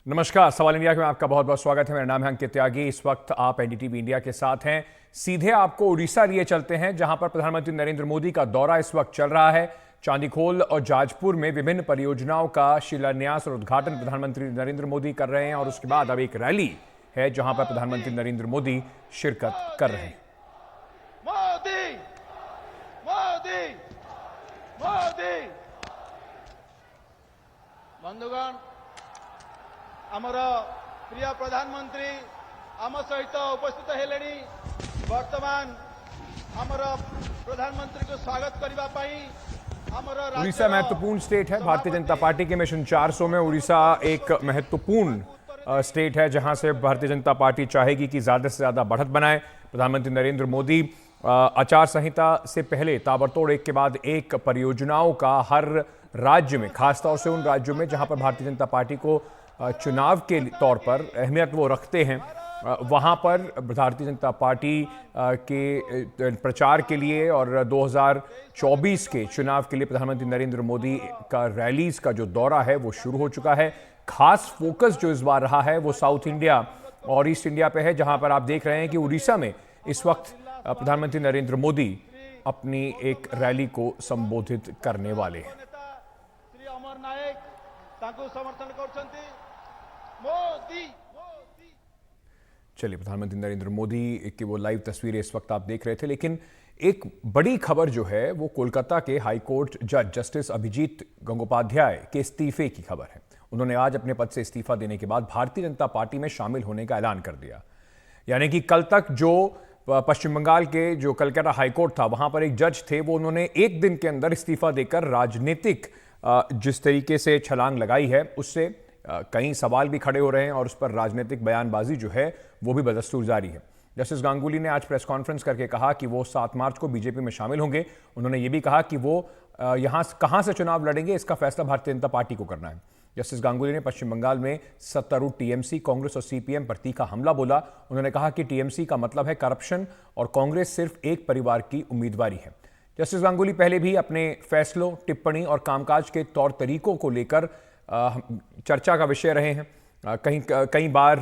नमस्कार, सवाल इंडिया में आपका बहुत बहुत स्वागत है। मेरा नाम है अंकित त्यागी। इस वक्त आप एनडीटीवी इंडिया के साथ हैं। सीधे आपको उड़ीसा लिए चलते हैं, जहां पर प्रधानमंत्री नरेंद्र मोदी का दौरा इस वक्त चल रहा है। चांदीखोल और जाजपुर में विभिन्न परियोजनाओं का शिलान्यास और उद्घाटन प्रधानमंत्री नरेंद्र मोदी कर रहे हैं और उसके बाद अब एक रैली है जहां पर प्रधानमंत्री नरेंद्र मोदी शिरकत कर रहे हैं। मोदी मोदी मोदी बंधुगण, आमर प्रिय प्रधानमंत्री आम सहित उपस्थित हेले। वर्तमान आमर प्रधानमंत्री को स्वागत करने उड़ीसा महत्वपूर्ण स्टेट है। भारतीय जनता पार्टी के मिशन 400 में उड़ीसा एक महत्वपूर्ण स्टेट है, जहां से भारतीय जनता पार्टी चाहेगी कि ज्यादा से ज्यादा बढ़त बनाए। प्रधानमंत्री नरेंद्र मोदी आचार संहिता से पहले ताबड़तोड़ एक के बाद एक परियोजनाओं का हर राज्य में, खासतौर से उन राज्यों में जहां पर भारतीय जनता पार्टी को चुनाव के तौर पर अहमियत वो रखते हैं, वहां पर भारतीय जनता पार्टी के प्रचार के लिए और 2024 के चुनाव के लिए प्रधानमंत्री नरेंद्र मोदी का रैलीज का जो दौरा है वो शुरू हो चुका है। खास फोकस जो इस बार रहा है वो साउथ इंडिया और ईस्ट इंडिया पे है, जहां पर आप देख रहे हैं कि उड़ीसा में इस वक्त प्रधानमंत्री नरेंद्र मोदी अपनी एक रैली को संबोधित करने वाले हैं। श्री अमर नायक समर्थन करछंती मोदी। चलिए, प्रधानमंत्री नरेंद्र मोदी की वो लाइव तस्वीरें इस वक्त आप देख रहे थे, लेकिन एक बड़ी खबर जो है वो कोलकाता के हाईकोर्ट जज जस्टिस अभिजीत गंगोपाध्याय के इस्तीफे की खबर है। उन्होंने आज अपने पद से इस्तीफा देने के बाद भारतीय जनता पार्टी में शामिल होने का ऐलान कर दिया। यानी कि कल तक जो पश्चिम बंगाल के जो कलकत्ता हाईकोर्ट था, वहां पर एक जज थे, वो उन्होंने एक दिन के अंदर इस्तीफा देकर राजनीतिक जिस तरीके से छलांग लगाई है उससे कई सवाल भी खड़े हो रहे हैं और उस पर राजनीतिक बयानबाजी जो है वो भी बदस्तूर जारी है। जस्टिस गांगुली ने आज प्रेस कॉन्फ्रेंस करके कहा कि वो 7 मार्च को बीजेपी में शामिल होंगे। उन्होंने ये भी कहा कि वो यहां कहां से चुनाव लड़ेंगे इसका फैसला भारतीय जनता पार्टी को करना है। जस्टिस गांगुली ने पश्चिम बंगाल में सत्तारूढ़ टीएमसी, कांग्रेस और सीपीएम पर तीखा हमला बोला। उन्होंने कहा कि टीएमसी का मतलब है करप्शन और कांग्रेस सिर्फ एक परिवार की उम्मीदवारी है। जस्टिस गांगुली पहले भी अपने फैसलों, टिप्पणी और कामकाज के तौर तरीकों को लेकर चर्चा का विषय रहे हैं। कई बार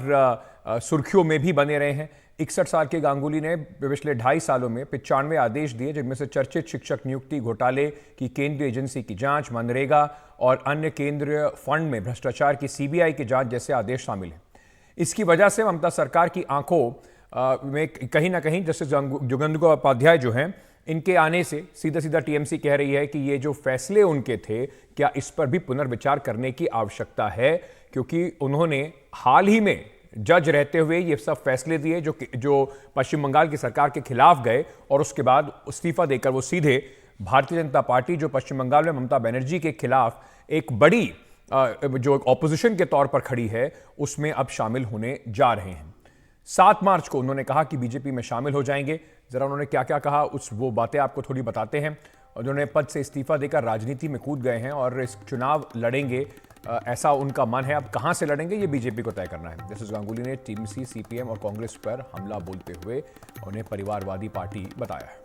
सुर्खियों में भी बने रहे हैं। 61 साल के गांगुली ने पिछले 2.5 सालों में 95 आदेश दिए, जिनमें से चर्चित शिक्षक नियुक्ति घोटाले की केंद्रीय एजेंसी की जांच, मनरेगा और अन्य केंद्रीय फंड में भ्रष्टाचार की सीबीआई की जांच जैसे आदेश शामिल हैं। इसकी वजह से ममता सरकार की आंखों में कहीं ना कहीं जस्टिस गंगोपाध्याय जो हैं, इनके आने से सीधा सीधा टीएमसी कह रही है कि ये जो फैसले उनके थे, क्या इस पर भी पुनर्विचार करने की आवश्यकता है, क्योंकि उन्होंने हाल ही में जज रहते हुए ये सब फैसले दिए जो पश्चिम बंगाल की सरकार के खिलाफ गए और उसके बाद इस्तीफा देकर वो सीधे भारतीय जनता पार्टी, जो पश्चिम बंगाल में ममता बनर्जी के खिलाफ एक बड़ी जो ऑपोजिशन के तौर पर खड़ी है, उसमें अब शामिल होने जा रहे हैं। 7 मार्च को उन्होंने कहा कि बीजेपी में शामिल हो जाएंगे। जरा उन्होंने क्या क्या कहा वो बातें आपको थोड़ी बताते हैं। उन्होंने पद से इस्तीफा देकर राजनीति में कूद गए हैं और इस चुनाव लड़ेंगे, ऐसा उनका मन है। अब कहां से लड़ेंगे ये बीजेपी को तय करना है। जस्टिस गांगुली ने टीएमसी, सीपीएम और कांग्रेस पर हमला बोलते हुए उन्हें परिवारवादी पार्टी बताया है।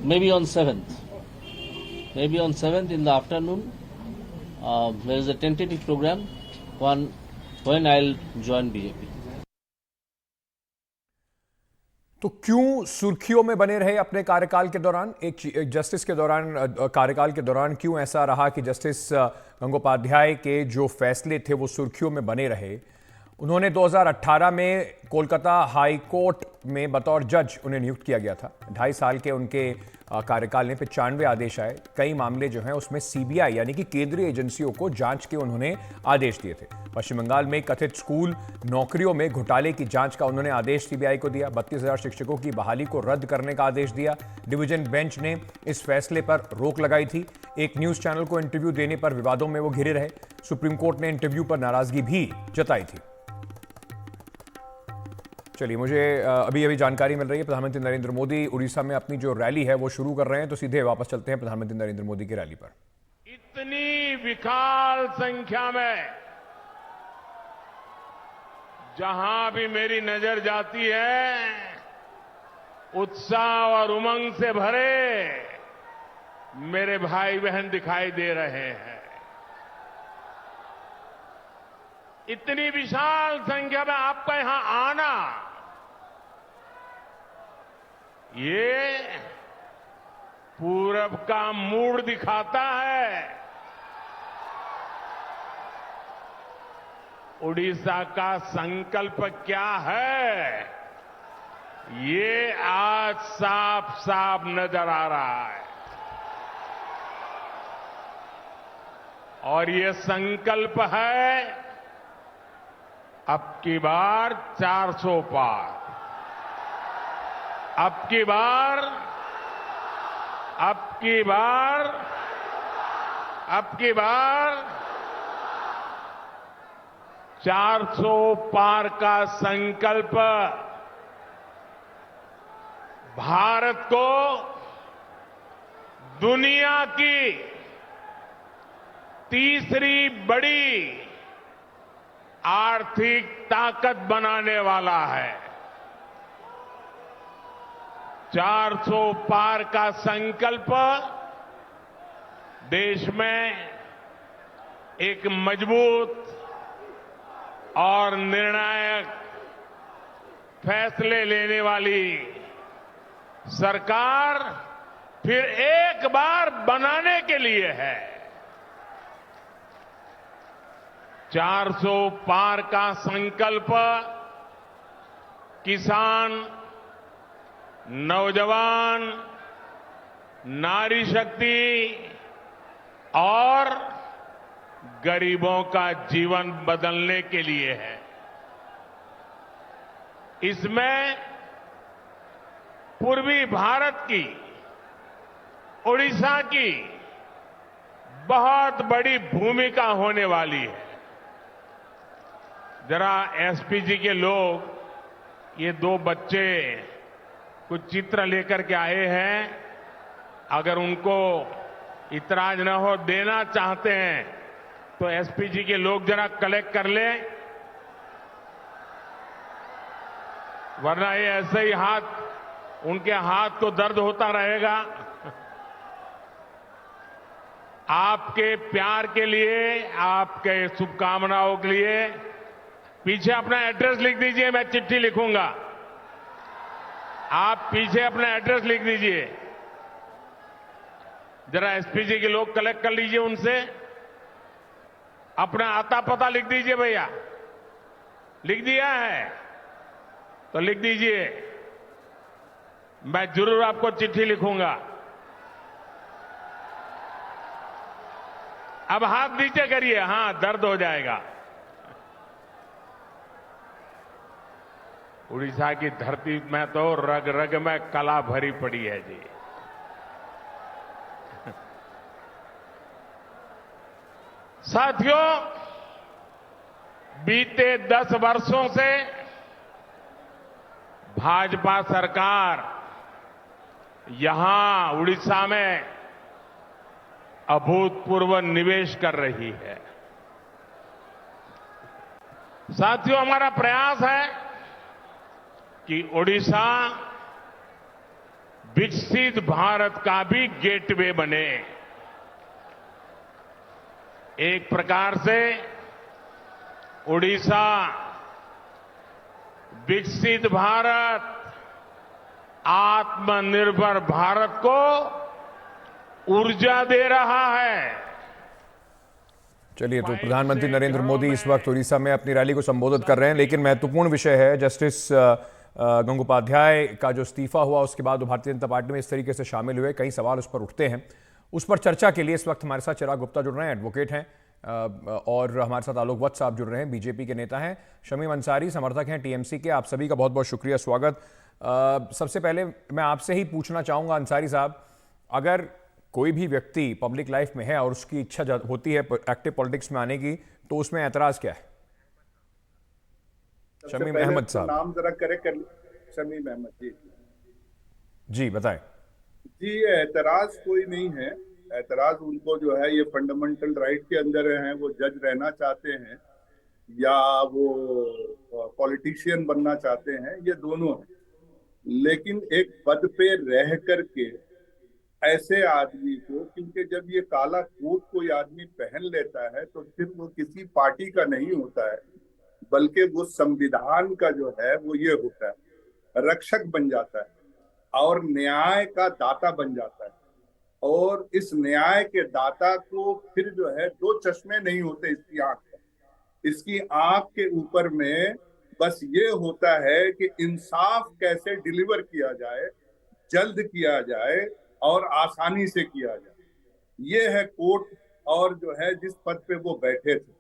Maybe on 7th in the afternoon, there is a tentative program when I'll join BJP. तो क्यों सुर्खियों में बने रहे अपने कार्यकाल के दौरान, एक जस्टिस के दौरान, कार्यकाल के दौरान क्यों ऐसा रहा कि जस्टिस गंगोपाध्याय के जो फैसले थे वो सुर्खियों में बने रहे? उन्होंने 2018 में कोलकाता हाई कोर्ट में बतौर जज उन्हें नियुक्त किया गया था। 2.5 साल के उनके कार्यकाल में 95 आदेश आए। कई मामले जो हैं उसमें सीबीआई यानी कि केंद्रीय एजेंसियों को जांच के उन्होंने आदेश दिए थे। पश्चिम बंगाल में कथित स्कूल नौकरियों में घोटाले की जांच का उन्होंने आदेश सीबीआई को दिया। 32,000 शिक्षकों की बहाली को रद्द करने का आदेश दिया। डिवीजन बेंच ने इस फैसले पर रोक लगाई थी। एक न्यूज चैनल को इंटरव्यू देने पर विवादों में वो घिरे रहे। सुप्रीम कोर्ट ने इंटरव्यू पर नाराजगी भी जताई थी। चलिए, मुझे अभी जानकारी मिल रही है प्रधानमंत्री नरेंद्र मोदी उड़ीसा में अपनी जो रैली है वो शुरू कर रहे हैं, तो सीधे वापस चलते हैं प्रधानमंत्री नरेंद्र मोदी की रैली पर। इतनी विशाल संख्या में जहां भी मेरी नजर जाती है, उत्साह और उमंग से भरे मेरे भाई बहन दिखाई दे रहे हैं। इतनी विशाल संख्या में आपका यहां आना, ये पूरब का मूड दिखाता है। उड़ीसा का संकल्प क्या है, ये आज साफ साफ नजर आ रहा है। और ये संकल्प है अब की बार 400 पार, अब की बार 400 पार का संकल्प भारत को दुनिया की तीसरी बड़ी आर्थिक ताकत बनाने वाला है। 400 पार का संकल्प देश में एक मजबूत और निर्णायक फैसले लेने वाली सरकार फिर एक बार बनाने के लिए है। 400 पार का संकल्प किसान, नौजवान, नारी शक्ति और गरीबों का जीवन बदलने के लिए है। इसमें पूर्वी भारत की, उड़ीसा की बहुत बड़ी भूमिका होने वाली है। जरा एसपीजी के लोग, ये दो बच्चे कुछ चित्र लेकर के आए हैं, अगर उनको इतराज न हो, देना चाहते हैं तो एसपीजी के लोग जरा कलेक्ट कर लें, वरना ये ऐसे ही उनके हाथ को दर्द होता रहेगा। आपके प्यार के लिए, आपके शुभकामनाओं के लिए पीछे अपना एड्रेस लिख दीजिए, मैं चिट्ठी लिखूंगा। आप पीछे अपना एड्रेस लिख दीजिए। जरा एसपीजी के लोग कलेक्ट कर लीजिए उनसे, अपना आता पता लिख दीजिए। भैया लिख दिया है तो लिख दीजिए, मैं जरूर आपको चिट्ठी लिखूंगा। अब हाथ नीचे करिए, हां दर्द हो जाएगा। उड़ीसा की धरती में तो रग रग में कला भरी पड़ी है जी। साथियों, बीते 10 वर्षों से भाजपा सरकार यहां उड़ीसा में अभूतपूर्व निवेश कर रही है। साथियों, हमारा प्रयास है कि उड़ीसा विकसित भारत का भी गेटवे बने। एक प्रकार से उड़ीसा विकसित भारत, आत्मनिर्भर भारत को ऊर्जा दे रहा है। चलिए, तो प्रधानमंत्री नरेंद्र मोदी इस वक्त उड़ीसा में अपनी रैली को संबोधित कर रहे हैं, लेकिन महत्वपूर्ण विषय है जस्टिस गंगोपाध्याय का जो इस्तीफा हुआ उसके बाद वो भारतीय जनता पार्टी में इस तरीके से शामिल हुए, कई सवाल उस पर उठते हैं। उस पर चर्चा के लिए इस वक्त हमारे साथ चिराग गुप्ता जुड़ रहे हैं, एडवोकेट हैं, और हमारे साथ आलोक वत्स साहब जुड़ रहे हैं, बीजेपी के नेता हैं, शमीम अंसारी समर्थक हैं टीएमसी के। आप सभी का बहुत बहुत शुक्रिया, स्वागत। सबसे पहले मैं आपसे ही पूछना चाहूंगा अंसारी साहब, अगर कोई भी व्यक्ति पब्लिक लाइफ में है और उसकी इच्छा होती है एक्टिव पॉलिटिक्स में आने की, तो उसमें ऐतराज क्या है? शमीम अहमद साहब, नाम जरा करेक्ट कर। शमीम अहमद जी बताएं। जी, ऐतराज कोई नहीं है। ऐतराज उनको जो है, ये फंडामेंटल राइट के अंदर हैं, वो जज रहना चाहते हैं या वो पॉलिटिशियन बनना चाहते हैं, ये दोनों हैं। लेकिन एक पद पे रह करके ऐसे आदमी को, क्योंकि जब ये काला कोट कोई आदमी पहन लेता है तो फिर वो किसी पार्टी का नहीं होता है, बल्कि वो संविधान का जो है वो ये होता है, रक्षक बन जाता है और न्याय का दाता बन जाता है। और इस न्याय के दाता को फिर जो है दो चश्मे नहीं होते इसकी आंख पर। इसकी आंख के ऊपर में बस ये होता है कि इंसाफ कैसे डिलीवर किया जाए, जल्द किया जाए और आसानी से किया जाए। ये है कोर्ट, और जो है जिस पद पे वो बैठे थे।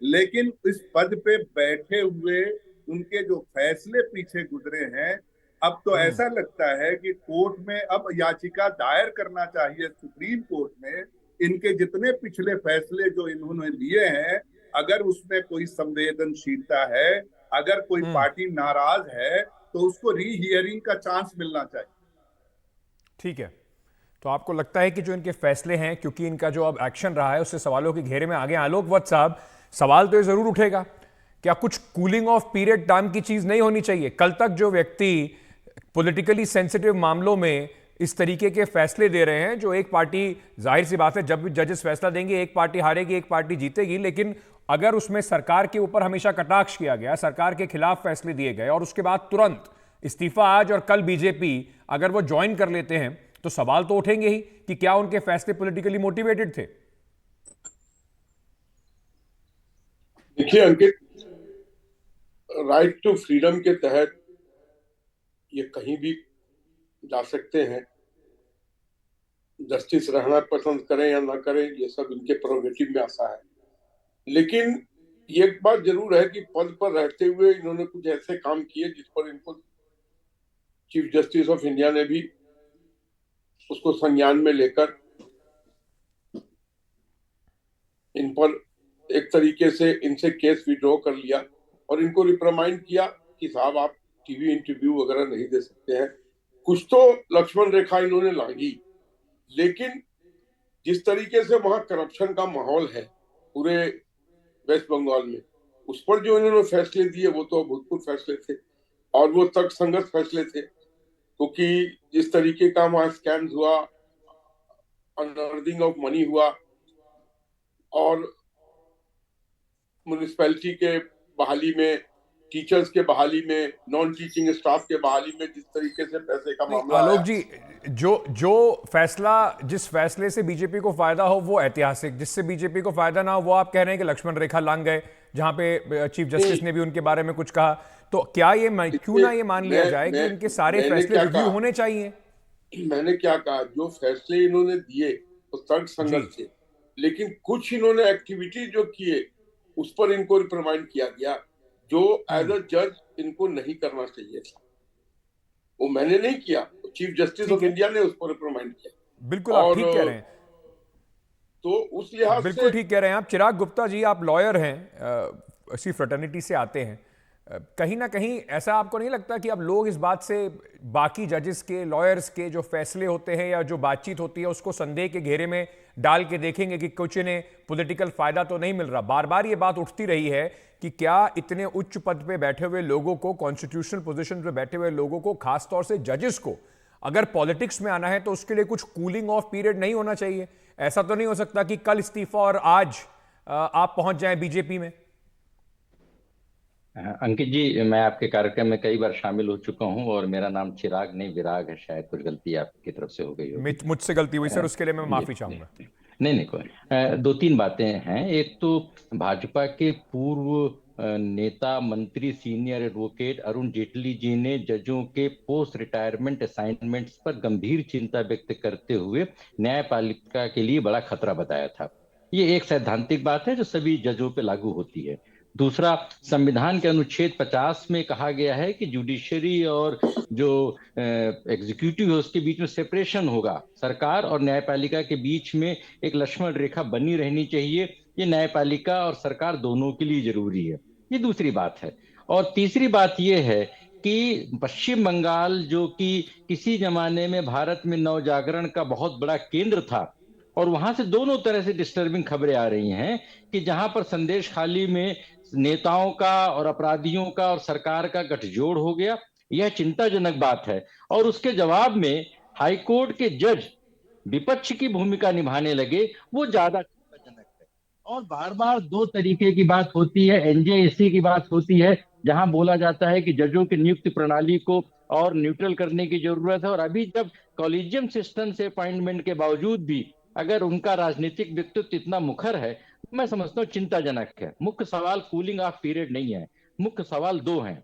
लेकिन इस पद पे बैठे हुए उनके जो फैसले पीछे गुजरे हैं, अब तो ऐसा लगता है कि कोर्ट में अब याचिका दायर करना चाहिए सुप्रीम कोर्ट में, इनके जितने पिछले फैसले जो इन्होंने लिए हैं, अगर उसमें कोई संवेदनशीलता है, अगर कोई पार्टी नाराज है, तो उसको री हियरिंग का चांस मिलना चाहिए। ठीक है, तो आपको लगता है कि जो इनके फैसले हैं, क्योंकि इनका जो अब एक्शन रहा है उससे सवालों के घेरे में आ गए आलोक वत्स साहब, सवाल तो ये जरूर उठेगा, क्या कुछ कूलिंग ऑफ पीरियड नाम की चीज नहीं होनी चाहिए? कल तक जो व्यक्ति पॉलिटिकली सेंसिटिव मामलों में इस तरीके के फैसले दे रहे हैं, जो एक पार्टी, जाहिर सी बात है जब भी जजेस फैसला देंगे एक पार्टी हारेगी एक पार्टी जीतेगी, लेकिन अगर उसमें सरकार के ऊपर हमेशा कटाक्ष किया गया, सरकार के खिलाफ फैसले दिए गए और उसके बाद तुरंत इस्तीफा आज और कल बीजेपी अगर वो ज्वाइन कर लेते हैं, तो सवाल तो उठेंगे ही कि क्या उनके फैसले पॉलिटिकली मोटिवेटेड थे? देखिए अंकित, राइट टू फ्रीडम के तहत ये कहीं भी जा सकते हैं। जस्टिस रहना पसंद करें या ना करें, ये सब इनके प्रोगेटिव में आता है। लेकिन ये एक बात जरूर है कि पद पर रहते हुए इन्होंने कुछ ऐसे काम किए जिस पर इनको चीफ जस्टिस ऑफ इंडिया ने भी उसको संज्ञान में लेकर इन पर एक तरीके से इनसे केस विड्रॉ कर लिया और इनको रिप्राइंड किया कि साहब आप टीवी इंटरव्यू वगैरह नहीं दे सकते हैं। कुछ तो लक्ष्मण रेखा इन्होंने लांघी, लेकिन जिस तरीके से वहां करप्शन का माहौल है पूरे वेस्ट बंगाल में, उस पर जो इन्होंने फैसले दिए वो तो अभूतपूर्व फैसले थे और वो तर्कसंगत फैसले थे, क्योंकि जिस तरीके का वहां स्कैम्स हुआ, अनअर्थिंग ऑफ मनी हुआ और म्युनिसिपैलिटी के बहाली में, टीचर्स के बहाली में, नॉन टीचिंग स्टाफ के बहाली में जिस तरीके से पैसे का मामला आलोक जी, जो फैसला, जिस फैसले से बीजेपी को फायदा हो वो ऐतिहासिक, जिससे बीजेपी को फायदा ना हो वो आप कह रहे हैं कि लक्ष्मण रेखा लांघ गए, जहां पे चीफ जस्टिस ने भी उनके बारे में कुछ कहा। तो क्या ये क्यों ना ये मान लिया जाए कि इनके सारे फैसले रिव्यू होने चाहिए? मैंने क्या कहा, जो फैसले इन्होंने दिए वो तर्कसंगत थे, लेकिन कुछ इन्होंने एक्टिविटी जो किए उस पर इनको रिप्राइंड किया गया, जो एज अ जज इनको नहीं करना चाहिए था। वो मैंने नहीं किया, चीफ जस्टिस ऑफ इंडिया ने उस पर रिप्राइंड किया। बिल्कुल आप ठीक कह रहे हैं, तो उस लिहाज से बिल्कुल ठीक कह रहे हैं आप। चिराग गुप्ता जी, आप लॉयर हैं, इसी फ्रेटर्निटी से आते हैं, कहीं ना कहीं ऐसा आपको नहीं लगता कि अब लोग इस बात से, बाकी जजेस के, लॉयर्स के जो फैसले होते हैं या जो बातचीत होती है उसको संदेह के घेरे में डाल के देखेंगे कि कुछ इन्हें पॉलिटिकल फायदा तो नहीं मिल रहा? बार बार ये बात उठती रही है कि क्या इतने उच्च पद पे बैठे हुए लोगों को, कॉन्स्टिट्यूशनल पोजीशन पे बैठे हुए लोगों को, खासतौर से जजेस को, अगर पॉलिटिक्स में आना है तो उसके लिए कुछ कूलिंग ऑफ पीरियड नहीं होना चाहिए? ऐसा तो नहीं हो सकता कि कल इस्तीफा और आज आप पहुंच जाएं बीजेपी में? अंकित जी, मैं आपके कार्यक्रम में कई बार शामिल हो चुका हूं और मेरा नाम चिराग नहीं विराग है, शायद कुछ गलती आपकी तरफ से हो गई होगी। मुझसे गलती हुई सर, उसके लिए मैं माफी चाहूंगा। नहीं कोई दो तीन बातें हैं। एक तो भाजपा के पूर्व नेता, मंत्री, सीनियर एडवोकेट अरुण जेटली जी ने जजों के पोस्ट रिटायरमेंट असाइनमेंट्स पर गंभीर चिंता व्यक्त करते हुए न्यायपालिका के लिए बड़ा खतरा बताया था। ये एक सैद्धांतिक बात है जो सभी जजों पे लागू होती है। दूसरा, संविधान के अनुच्छेद 50 में कहा गया है कि जुडिशरी और जो एग्जीक्यूटिव है उसके बीच में सेपरेशन होगा। सरकार और न्यायपालिका के बीच में एक लक्ष्मण रेखा बनी रहनी चाहिए। ये न्यायपालिका और सरकार दोनों के लिए जरूरी है। ये दूसरी बात है। और तीसरी बात ये है कि पश्चिम बंगाल, जो कि किसी जमाने में भारत में नवजागरण का बहुत बड़ा केंद्र था, और वहां से दोनों तरह से डिस्टर्बिंग खबरें आ रही हैं कि जहां पर संदेश खाली में नेताओं का और अपराधियों का और सरकार का गठजोड़ हो गया। यह चिंताजनक बात है। और उसके जवाब में हाईकोर्ट के जज विपक्ष की भूमिका निभाने लगे, वो ज्यादा चिंताजनक है। और बार बार दो तरीके की बात होती है, एनजेएसी की बात होती है, जहां बोला जाता है कि जजों की नियुक्ति प्रणाली को और न्यूट्रल करने की जरूरत है। और अभी जब कॉलेजियम सिस्टम से अपॉइंटमेंट के बावजूद भी अगर उनका राजनीतिक व्यक्तित्व इतना मुखर है, मैं समझता हूँ चिंताजनक है। मुख्य सवाल कूलिंग ऑफ पीरियड नहीं है, मुख्य सवाल दो हैं।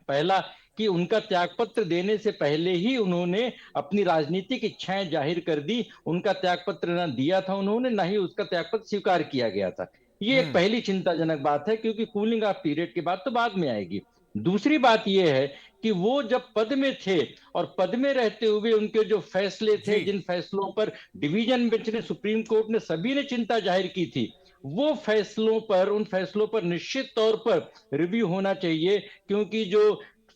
पहला कि उनका त्यागपत्र देने से पहले ही उन्होंने अपनी राजनीतिक इच्छाएं जाहिर कर दी। उनका त्यागपत्र न दिया था उन्होंने, न ही उसका त्यागपत्र स्वीकार किया गया था। ये एक पहली चिंताजनक बात है, क्योंकि कूलिंग ऑफ पीरियड की बात तो बाद में आएगी। दूसरी बात यह है कि वो जब पद में थे और पद में रहते हुए उनके जो फैसले थे, जिन फैसलों पर डिवीजन बेंच ने, सुप्रीम कोर्ट ने, सभी ने चिंता जाहिर की थी, वो उन फैसलों पर निश्चित तौर पर रिव्यू होना चाहिए। क्योंकि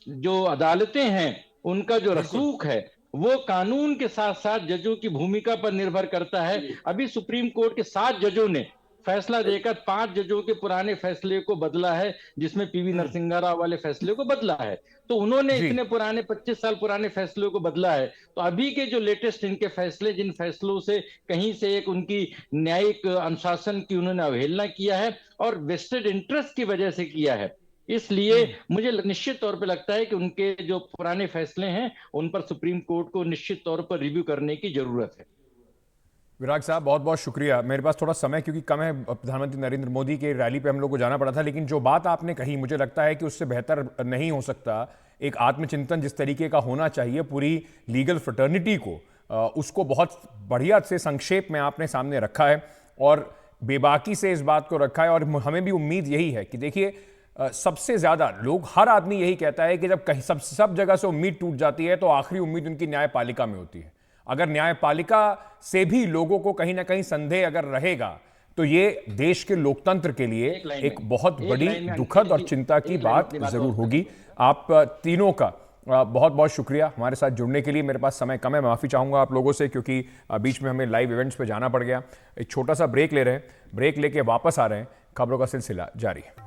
जो अदालतें हैं, उनका जो रसूख है वो कानून के साथ साथ जजों की भूमिका पर निर्भर करता है। अभी सुप्रीम कोर्ट के 7 जजों ने फैसला देकर 5 जजों के पुराने फैसले को बदला है, जिसमें पीवी नरसिंहा राव वाले फैसले को बदला है। तो उन्होंने इतने पुराने 25 साल पुराने फैसलों को बदला है। तो अभी के जो लेटेस्ट इनके फैसले, जिन फैसलों से कहीं से एक उनकी न्यायिक अनुशासन की उन्होंने अवहेलना किया है और वेस्टेड इंटरेस्ट की वजह से किया है, इसलिए मुझे निश्चित तौर पे लगता है कि उनके जो पुराने फैसले हैं उन पर सुप्रीम कोर्ट को निश्चित तौर पर रिव्यू करने की जरूरत है। विराग साहब, बहुत बहुत शुक्रिया। मेरे पास थोड़ा समय क्योंकि कम है, प्रधानमंत्री नरेंद्र मोदी के रैली पे हम लोग को जाना पड़ा था, लेकिन जो बात आपने कही मुझे लगता है कि उससे बेहतर नहीं हो सकता। एक आत्मचिंतन जिस तरीके का होना चाहिए पूरी लीगल फ्रेटर्निटी को, उसको बहुत बढ़िया से संक्षेप में आपने सामने रखा है और बेबाकी से इस बात को रखा है। और हमें भी उम्मीद यही है कि देखिए, सबसे ज्यादा लोग, हर आदमी यही कहता है कि जब कहीं सब जगह से उम्मीद टूट जाती है तो आखिरी उम्मीद उनकी न्यायपालिका में होती है। अगर न्यायपालिका से भी लोगों को कहीं ना कहीं संदेह अगर रहेगा तो ये देश के लोकतंत्र के लिए एक बहुत बड़ी दुखद और चिंता की बात जरूर होगी। आप तीनों का बहुत बहुत शुक्रिया हमारे साथ जुड़ने के लिए। मेरे पास समय कम है, मैं माफ़ी चाहूँगा आप लोगों से, क्योंकि बीच में हमें लाइव इवेंट्स पे जाना पड़ गया। एक छोटा सा ब्रेक ले रहे हैं, ब्रेक लेके वापस आ रहे हैं, खबरों का सिलसिला जारी है।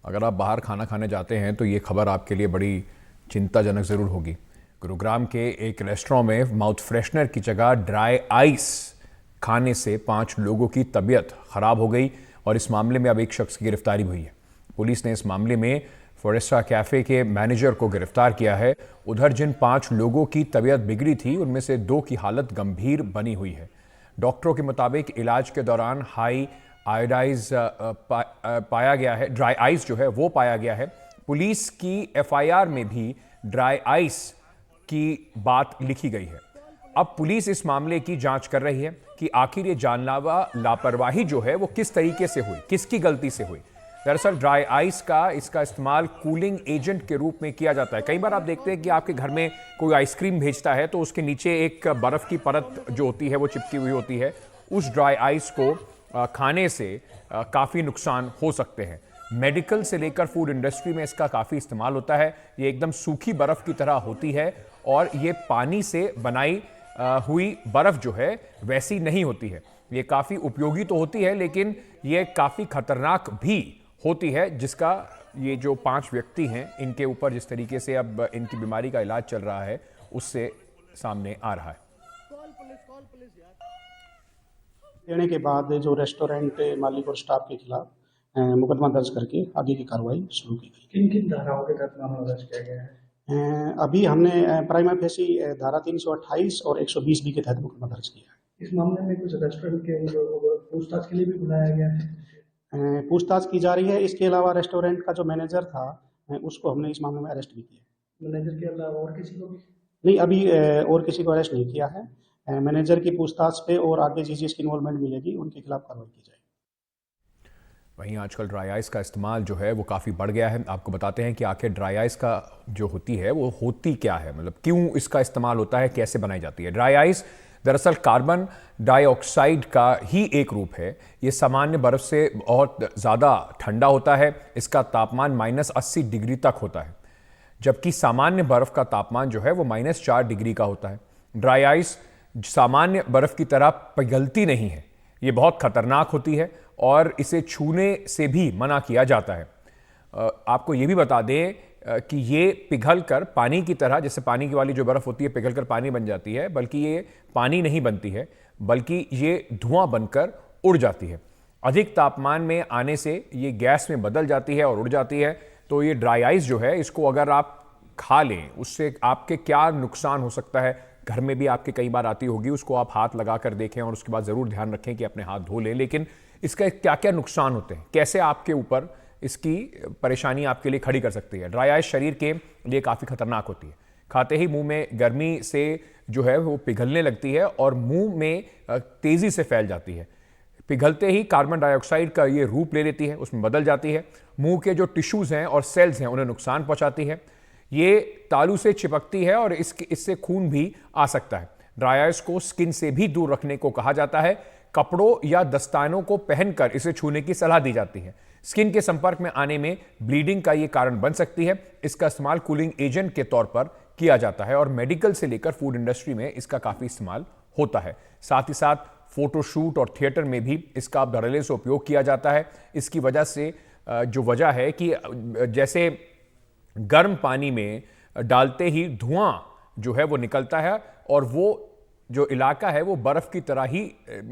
अगर आप बाहर खाना खाने जाते हैं तो ये खबर आपके लिए बड़ी चिंताजनक ज़रूर होगी। गुरुग्राम के एक रेस्टोरेंट में माउथ फ्रेशनर की जगह ड्राई आइस खाने से 5 लोगों की तबीयत खराब हो गई और इस मामले में अब एक शख्स की गिरफ्तारी हुई है। पुलिस ने इस मामले में फोरेस्टा कैफे के मैनेजर को गिरफ्तार किया है। उधर जिन 5 लोगों की तबीयत बिगड़ी थी उनमें से 2 की हालत गंभीर बनी हुई है। डॉक्टरों के मुताबिक इलाज के दौरान हाई आयोडाइज पाया गया है, ड्राई आइस जो है वो पाया गया है। पुलिस की एफआईआर में भी ड्राई आइस की बात लिखी गई है। अब पुलिस इस मामले की जांच कर रही है कि आखिर ये जानलेवा लापरवाही जो है वो किस तरीके से हुई, किसकी गलती से हुई। दरअसल ड्राई आइस का इसका इस्तेमाल कूलिंग एजेंट के रूप में किया जाता है। कई बार आप देखते हैं कि आपके घर में कोई आइसक्रीम भेजता है तो उसके नीचे एक बर्फ की परत जो होती है वो चिपकी हुई होती है। उस ड्राई आइस को खाने से काफ़ी नुकसान हो सकते हैं। मेडिकल से लेकर फूड इंडस्ट्री में इसका काफ़ी इस्तेमाल होता है। ये एकदम सूखी बर्फ़ की तरह होती है और ये पानी से बनाई हुई बर्फ़ जो है वैसी नहीं होती है। ये काफ़ी उपयोगी तो होती है लेकिन ये काफ़ी खतरनाक भी होती है, जिसका ये जो 5 व्यक्ति हैं इनके ऊपर जिस तरीके से अब इनकी बीमारी का इलाज चल रहा है उससे सामने आ रहा है। देने के बाद जो रेस्टोरेंट मालिक और स्टाफ के खिलाफ मुकदमा दर्ज करके आगे की कार्रवाई शुरू की गई। किन किन धाराओं के तहत मामला दर्ज किया गया है? अभी हमने प्राइमा फेसी धारा 328 और 120 बी के तहत मुकदमा दर्ज किया है। इस मामले में कुछ रेस्टोरेंट के पूछताछ के लिए भी बुलाया गया है? पूछताछ की जा रही है। इसके अलावा रेस्टोरेंट का जो मैनेजर था उसको हमने इस मामले में अरेस्ट भी किया। मैनेजर के अलावा और किसी को भी? नहीं, अभी और किसी को अरेस्ट नहीं किया है। मैनेजर की पूछताछ पे और आगे जिसकी इन्वॉल्वमेंट मिलेगी उनके खिलाफ कार्रवाई की जाएगी। वहीं आजकल ड्राई आइस का इस्तेमाल जो है वो काफ़ी बढ़ गया है। आपको बताते हैं कि आखिर ड्राई आइस का जो होती है वो होती क्या है, मतलब क्यों इसका इस्तेमाल होता है, कैसे बनाई जाती है। ड्राई आइस दरअसल कार्बन डाइऑक्साइड का ही एक रूप है। ये सामान्य बर्फ़ से बहुत ज़्यादा ठंडा होता है। इसका तापमान -80 डिग्री तक होता है, जबकि सामान्य बर्फ़ का तापमान जो है वो -4 डिग्री का होता है। ड्राई आइस सामान्य बर्फ़ की तरह पिघलती नहीं है, ये बहुत खतरनाक होती है और इसे छूने से भी मना किया जाता है। आपको ये भी बता दें कि ये पिघल कर पानी की तरह, जैसे पानी की वाली जो बर्फ़ होती है पिघल कर पानी बन जाती है, बल्कि ये पानी नहीं बनती है, बल्कि ये धुआं बनकर उड़ जाती है। अधिक तापमान में आने से ये गैस में बदल जाती है और उड़ जाती है। तो ये ड्राई आइस जो है, इसको अगर आप खा लें, उससे आपके क्या नुकसान हो सकता है, घर में भी आपके कई बार आती होगी, उसको आप हाथ लगा कर देखें और उसके बाद ज़रूर ध्यान रखें कि अपने हाथ धो लें। लेकिन इसका क्या क्या नुकसान होते हैं, कैसे आपके ऊपर इसकी परेशानी आपके लिए खड़ी कर सकती है। ड्राई आइस शरीर के लिए काफ़ी खतरनाक होती है। खाते ही मुंह में गर्मी से जो है वो पिघलने लगती है और मुंह में तेज़ी से फैल जाती है। पिघलते ही कार्बन डाइऑक्साइड का ये रूप ले लेती है, उसमें बदल जाती है। मुंह के जो टिश्यूज़ हैं और सेल्स हैं उन्हें नुकसान पहुंचाती है। ये तालू से चिपकती है और इससे खून भी आ सकता है। ड्राई आइस को स्किन से भी दूर रखने को कहा जाता है। कपड़ों या दस्तानों को पहनकर इसे छूने की सलाह दी जाती है। स्किन के संपर्क में आने में ब्लीडिंग का ये कारण बन सकती है। इसका इस्तेमाल कूलिंग एजेंट के तौर पर किया जाता है और मेडिकल से लेकर फूड इंडस्ट्री में इसका काफ़ी इस्तेमाल होता है। साथ ही साथ फोटोशूट और थिएटर में भी इसका धड़ल्ले से उपयोग किया जाता है। इसकी वजह से जो वजह है कि जैसे गर्म पानी में डालते ही धुआं जो है वो निकलता है और वो जो इलाका है वो बर्फ की तरह ही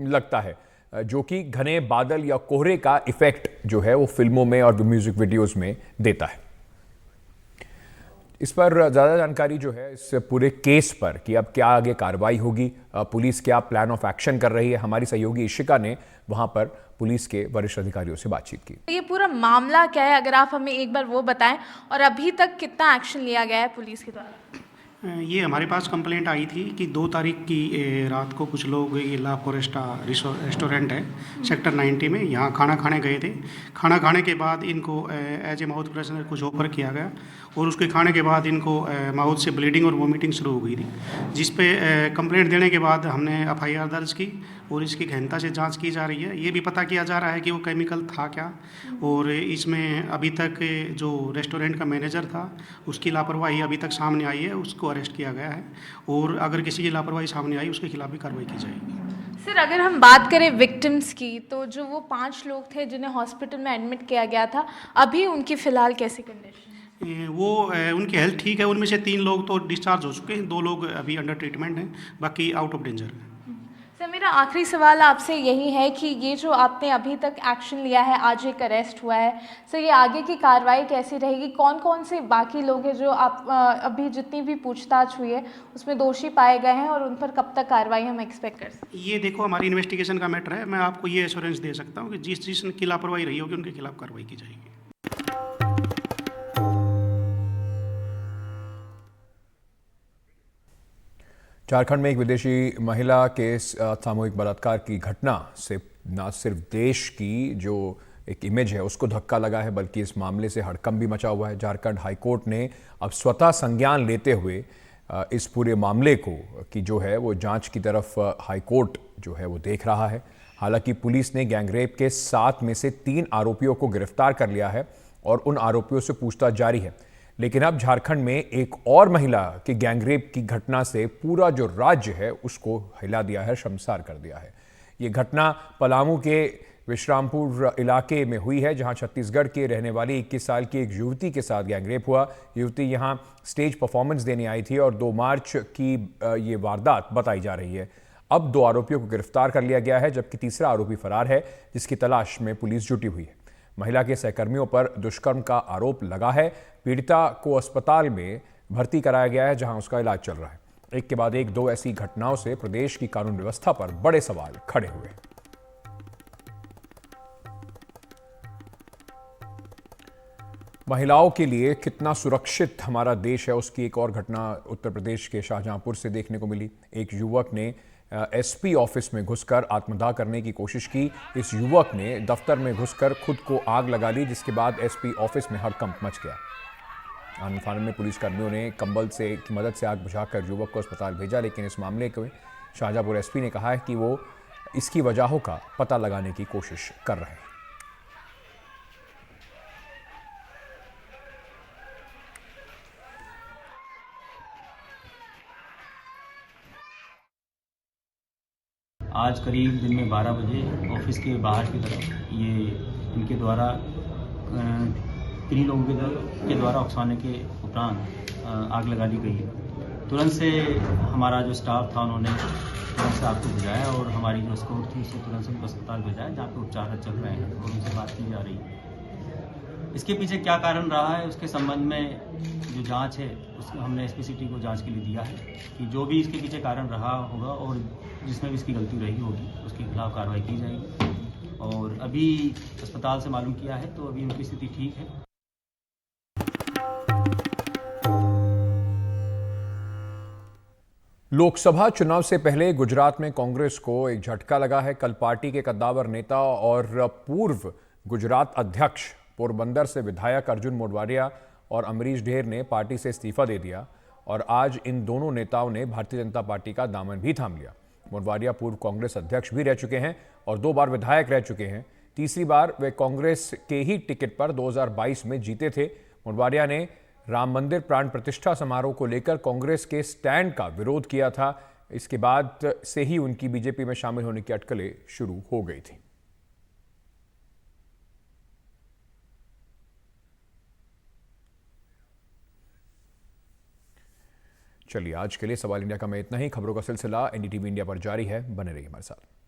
लगता है, जो कि घने बादल या कोहरे का इफेक्ट जो है वो फिल्मों में और म्यूजिक वीडियोस में देता है। इस पर ज़्यादा जानकारी जो है इस पूरे केस पर कि अब क्या आगे कार्रवाई होगी, पुलिस क्या प्लान ऑफ एक्शन कर रही है, हमारी सहयोगी इशिका ने वहां पर पुलिस के वरिष्ठ अधिकारियों से बातचीत की। ये पूरा मामला क्या है, अगर आप हमें एक बार वो बताएं, और अभी तक कितना एक्शन लिया गया है पुलिस के द्वारा? ये हमारे पास कंप्लेंट आई थी कि 2 तारीख की रात को कुछ लोग, ये ला फॉरेस्टा रेस्टोरेंट है सेक्टर 90 में, यहाँ खाना खाने गए थे। खाना खाने के बाद इनको एज ए माउथ फ्रेशनर कुछ ऑफर किया गया और उसके खाने के बाद इनको माउथ से ब्लीडिंग और वोमिटिंग शुरू हो गई थी, जिस पे कंप्लेंट देने के बाद हमने FIR दर्ज की और इसकी गहनता से जांच की जा रही है। ये भी पता किया जा रहा है कि वो केमिकल था क्या, और इसमें अभी तक जो रेस्टोरेंट का मैनेजर था उसकी लापरवाही अभी तक सामने आई है, उसको अरेस्ट किया गया है और अगर किसी की लापरवाही सामने आई उसके खिलाफ भी कार्रवाई की जाएगी। सर, अगर हम बात करें विक्टिम्स की, तो जो वो 5 लोग थे जिन्हें हॉस्पिटल में एडमिट किया गया था, अभी उनकी फ़िलहाल कैसी कंडीशन? वो उनकी हेल्थ ठीक है। उनमें से 3 लोग तो डिस्चार्ज हो चुके हैं, 2 लोग अभी अंडर ट्रीटमेंट हैं, बाकी आउट ऑफ डेंजर है। सर, मेरा आखिरी सवाल आपसे यही है कि ये जो आपने अभी तक एक्शन लिया है, आज एक अरेस्ट हुआ है, सर ये आगे की कार्रवाई कैसी रहेगी? कौन कौन से बाकी लोग हैं जो आप अभी जितनी भी पूछताछ हुई है उसमें दोषी पाए गए हैं, और उन पर कब तक कार्रवाई हम एक्सपेक्ट कर सकते हैं? ये देखो, हमारी इन्वेस्टिगेशन का मैटर है। मैं आपको ये एश्योरेंस दे सकता हूँ कि जिसकी लापरवाही रही होगी उनके खिलाफ कार्रवाई की जाएगी। झारखंड में एक विदेशी महिला के सामूहिक बलात्कार की घटना से न सिर्फ देश की जो एक इमेज है उसको धक्का लगा है, बल्कि इस मामले से हड़कंप भी मचा हुआ है। झारखंड हाईकोर्ट ने अब स्वतः संज्ञान लेते हुए इस पूरे मामले को की जो है वो जांच की तरफ हाईकोर्ट जो है वो देख रहा है। हालांकि पुलिस ने गैंगरेप के 7 में से 3 आरोपियों को गिरफ्तार कर लिया है और उन आरोपियों से पूछताछ जारी है। लेकिन अब झारखंड में एक और महिला की गैंगरेप की घटना से पूरा जो राज्य है उसको हिला दिया है, शर्मसार कर दिया है। ये घटना पलामू के विश्रामपुर इलाके में हुई है, जहां छत्तीसगढ़ के रहने वाली 21 साल की एक युवती के साथ गैंगरेप हुआ। युवती यहां स्टेज परफॉर्मेंस देने आई थी और 2 मार्च की ये वारदात बताई जा रही है। अब 2 आरोपियों को गिरफ्तार कर लिया गया है, जबकि तीसरा आरोपी फरार है, जिसकी तलाश में पुलिस जुटी हुई है। महिला के सहकर्मियों पर दुष्कर्म का आरोप लगा है। पीड़िता को अस्पताल में भर्ती कराया गया है, जहां उसका इलाज चल रहा है। एक के बाद एक 2 ऐसी घटनाओं से प्रदेश की कानून व्यवस्था पर बड़े सवाल खड़े हुए। महिलाओं के लिए कितना सुरक्षित हमारा देश है, उसकी एक और घटना उत्तर प्रदेश के शाहजहांपुर से देखने को मिली। एक युवक ने SP ऑफिस में घुसकर आत्मदाह करने की कोशिश की। इस युवक ने दफ्तर में घुसकर खुद को आग लगा ली, जिसके बाद SP ऑफिस में हड़कंप मच गया। आनंद में पुलिसकर्मियों ने कंबल की मदद से आग बुझाकर युवक को अस्पताल भेजा, लेकिन इस मामले को शाहजहांपुर SP ने कहा है कि वो इसकी वजहों का पता लगाने की कोशिश कर रहे हैं। आज करीब दिन में 12 बजे ऑफिस के बाहर की तरफ ये इनके द्वारा किन्हीं लोगों के द्वारा उकसाने के उपरांत आग लगा दी गई है। तुरंत से हमारा जो स्टाफ था उन्होंने तुरंत से आग को बुझाया और हमारी जो स्कोर थी उसे तुरंत से अस्पताल भेजाया, जहाँ पे उपचार चल रहे हैं और उनसे बात की जा रही है। इसके पीछे क्या कारण रहा है उसके संबंध में जो जांच है उसको हमने एसपीसीटी को जांच के लिए दिया है कि जो भी इसके पीछे कारण रहा होगा और जिसमें भी इसकी गलती रही होगी उसके खिलाफ कार्रवाई की जाएगी। और अभी अस्पताल से मालूम किया है तो अभी उनकी स्थिति ठीक है। लोकसभा चुनाव से पहले गुजरात में कांग्रेस को एक झटका लगा है। कल पार्टी के कद्दावर नेता और पूर्व गुजरात अध्यक्ष पोरबंदर से विधायक अर्जुन मोढवाडिया और अमरीश ढेर ने पार्टी से इस्तीफा दे दिया और आज इन दोनों नेताओं ने भारतीय जनता पार्टी का दामन भी थाम लिया। मोढवाडिया पूर्व कांग्रेस अध्यक्ष भी रह चुके हैं और 2 बार विधायक रह चुके हैं। तीसरी बार वे कांग्रेस के ही टिकट पर 2022 में जीते थे। मोढवाडिया ने राम मंदिर प्राण प्रतिष्ठा समारोह को लेकर कांग्रेस के स्टैंड का विरोध किया था। इसके बाद से ही उनकी बीजेपी में शामिल होने की अटकलें शुरू हो गई थी। चलिए, आज के लिए सवाल इंडिया का मैं इतना ही। खबरों का सिलसिला एनडीटीवी इंडिया पर जारी है, बने रहिए हमारे साथ।